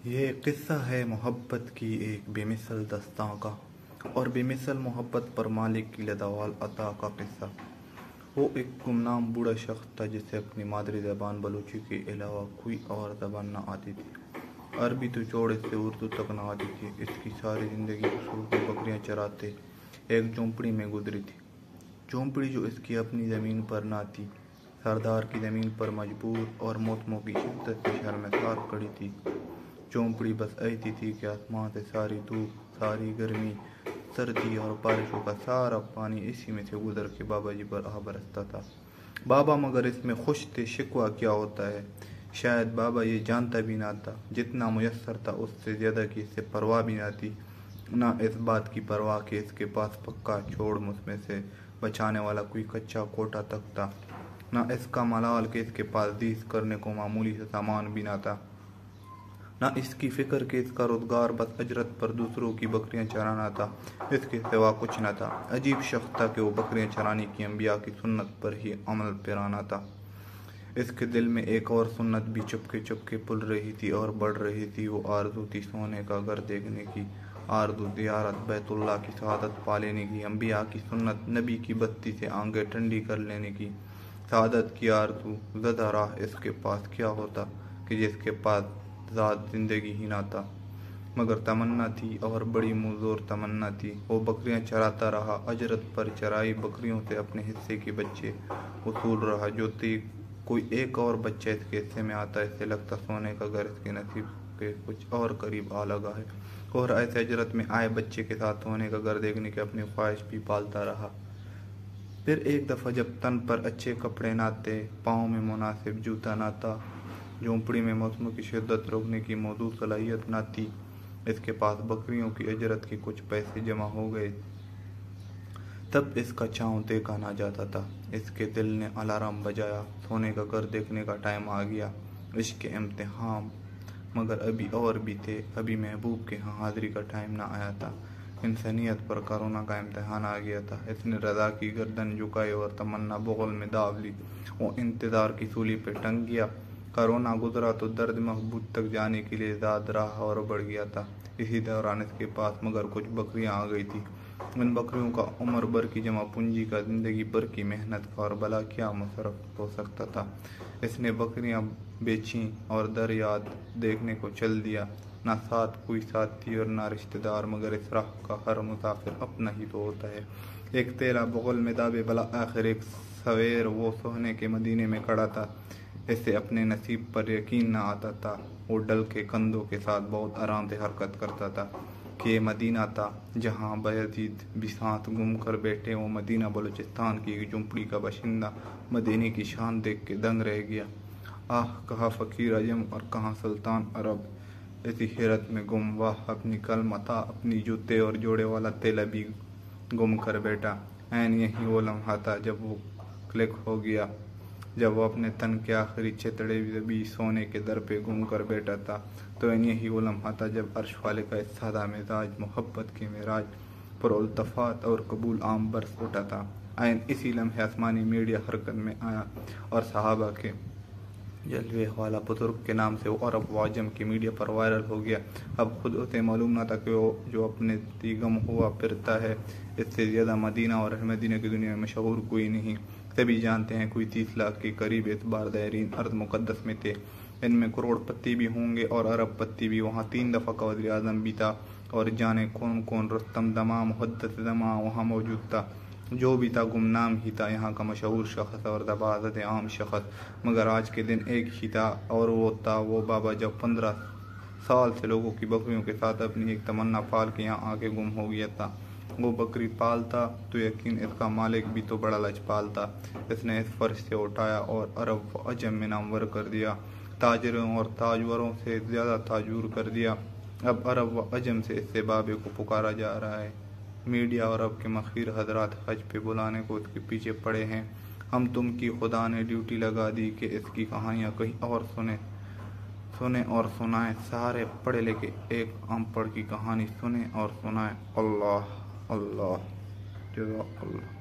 یہ قصہ ہے محبت کی ایک بے مثل داستاں کا، اور بے مثل محبت پر مالک کی لدوال عطا کا قصہ۔ وہ ایک گمنام بوڑھا شخص تھا جسے اپنی مادری زبان بلوچی کے علاوہ کوئی اور زبان نہ آتی تھی۔ عربی تو چھوڑ اس سے اردو تک نہ آتی تھی۔ اس کی ساری زندگی اصول کی بکریاں چراتے ایک جھونپڑی میں گزری تھی، جھونپڑی جو اس کی اپنی زمین پر نہ تھی، سردار کی زمین پر مجبور اور موسموں کی شدت سے شرمسار کھڑی تھی۔ جھونپڑی بس ایسی تھی کہ آسمان سے ساری دھوپ، ساری گرمی، سردی اور بارشوں کا سارا پانی اسی میں سے گزر کے بابا جی پر آ برستا تھا۔ بابا مگر اس میں خوش تھے۔ شکوہ کیا ہوتا ہے، شاید بابا یہ جانتا بھی نہ تھا۔ جتنا میسر تھا اس سے زیادہ کی اس سے پرواہ بھی نہ تھی۔ نہ اس بات کی پرواہ کہ اس کے پاس پکا چھوڑ مجھ میں سے بچانے والا کوئی کچا کوٹا تک تھا، نہ اس کا ملال کہ اس کے پاس دیس کرنے کو معمولی سا سامان بھی نہ تھا، نہ اس کی فکر کہ اس کا روزگار بس اجرت پر دوسروں کی بکریاں چرانا تھا۔ اس کے سوا کچھ نہ تھا۔ عجیب شخص تھا کہ وہ بکریاں چرانے کی انبیاء کی سنت پر ہی عمل پیرانا تھا۔ اس کے دل میں ایک اور سنت بھی چپکے پل رہی تھی اور بڑھ رہی تھی۔ وہ آرزو تھی سونے کا گھر دیکھنے کی، آرزو زیارت بیت اللہ کی سعادت پا لینے کی، انبیاء کی سنت، نبی کی بستی سے آنکھیں ٹھنڈی کر لینے کی، سعادت کی آرزو۔ زدہ راہ اس کے پاس کیا ہوتا کہ جس کے پاس ذات زندگی ہی نہ تھا، مگر تمنا تھی اور بڑی مزور تمنا تھی۔ وہ بکریاں چراتا رہا، اجرت پر چرائی بکریوں سے اپنے حصے کے بچے وصول رہا۔ جو تھی کوئی ایک اور بچہ اس کے حصے میں آتا، اس سے لگتا سونے کا گھر اس کے نصیب کے کچھ اور قریب آ لگا ہے، اور ایسے اجرت میں آئے بچے کے ساتھ سونے کا گھر دیکھنے کی اپنی خواہش بھی پالتا رہا۔ پھر ایک دفعہ جب تن پر اچھے کپڑے نہ تھے، پاؤں میں مناسب جوتا نہ تھا، جھونپڑی میں موسموں کی شدت روکنے کی موزوں صلاحیت نہ تھی، اس کے پاس بکریوں کی اجرت کے کچھ پیسے جمع ہو گئے، تب اس کا چاؤں دیکھا نہ جاتا تھا۔ اس کے دل نے الارم بجایا، سونے کا گھر دیکھنے کا ٹائم آ گیا۔ عشق کے امتحان مگر ابھی اور بھی تھے، ابھی محبوب کے ہاں حاضری کا ٹائم نہ آیا تھا۔ انسانیت پر کرونا کا امتحان آ گیا تھا۔ اس نے رضا کی گردن جھکائی اور تمنا بغل میں داب لی۔ وہ انتظار کی سولی پہ ٹنگ گیا۔ کرونا گزرا تو درد محبوب تک جانے کے لیے زاد رہا اور بڑھ گیا تھا۔ اسی دوران اس کے پاس مگر کچھ بکریاں آ گئی تھی۔ ان بکریوں کا عمر بھر کی جمع پونجی کا، زندگی بھر کی محنت کا اور بھلا کیا مصرف ہو سکتا تھا۔ اس نے بکریاں بیچیں اور دریاد دیکھنے کو چل دیا۔ نہ ساتھ کوئی ساتھی اور نہ رشتہ دار، مگر اس راہ کا ہر مسافر اپنا ہی تو ہوتا ہے۔ ایک تیلا بغل میں دابے بلا آخر ایک سویر وہ سونے کے مدینے میں کھڑا تھا۔ اسے اپنے نصیب پر یقین نہ آتا تھا۔ وہ ڈل کے کندھوں کے ساتھ بہت آرام سے حرکت کرتا تھا کہ یہ مدینہ تھا جہاں بایزید بھی ساتھ گم کر بیٹھے۔ وہ مدینہ بلوچستان کی ایک جھونپڑی کا باشندہ مدینے کی شان دیکھ کے دنگ رہ گیا۔ آہ، کہاں فقیر عجم اور کہاں سلطان عرب، اسی حیرت میں گم۔ واہ، اپنی کلم عطا، اپنی جوتے اور جوڑے والا تیلا بھی گم کر بیٹھا۔ عین یہی وہ لمحہ تھا جب وہ کلک ہو گیا، جب وہ اپنے تن کے آخری چتڑے بھی سونے کے در پہ گم کر بیٹھا تھا۔ تو عین یہی وہ لمحہ تھا جب عرش والے کا اس سادہ مزاج محبت کے معراج پر التفات اور قبول عام برس اٹھا تھا۔ عین اسی لمحے آسمانی میڈیا حرکت میں آیا اور صحابہ کے جلوے والا بزرگ کے نام سے وہ عرب و عجم کے میڈیا پر وائرل ہو گیا۔ اب خود اسے معلوم نہ تھا کہ وہ جو اپنے دیگم ہوا پھرتا ہے، اس سے زیادہ مدینہ اور مدینہ کی دنیا میں مشہور کوئی نہیں۔ سبھی جانتے ہیں کوئی 30 لاکھ کے قریب اعتبار دائرین ارض مقدس میں تھے۔ ان میں کروڑ پتی بھی ہوں گے اور ارب پتی بھی۔ وہاں 3 دفعہ کا وزیر اعظم بھی تھا اور جانے کون رستم دماں، محدث دماں وہاں موجود تھا۔ جو بھی تھا گمنام ہی تھا، یہاں کا مشہور شخص اور زبادت عام شخص، مگر آج کے دن ایک ہی تھا، اور وہ تھا وہ بابا جو 15 سال سے لوگوں کی بکریوں کے ساتھ اپنی ایک تمنا پال کے یہاں آ کے گم ہو گیا تھا۔ وہ بکری پالتا تو یقین اس کا مالک بھی تو بڑا لجپال تھا۔ اس نے اس فرش سے اٹھایا اور عرب و عجم میں نامور کر دیا، تاجروں اور تاجوروں سے زیادہ تاجور کر دیا۔ اب عرب و عجم سے اس سے بابے کو پکارا جا رہا ہے۔ میڈیا اور اب کے مخیر حضرات حج پہ بلانے کو اس کے پیچھے پڑے ہیں۔ ہم تم کی خدا نے ڈیوٹی لگا دی کہ اس کی کہانیاں کہیں اور سنیں اور سنائیں۔ سارے پڑھے لکھے ایک ان پڑھ کی کہانی سنیں اور سنائیں۔ اللہ اللہ، جزاک اللہ۔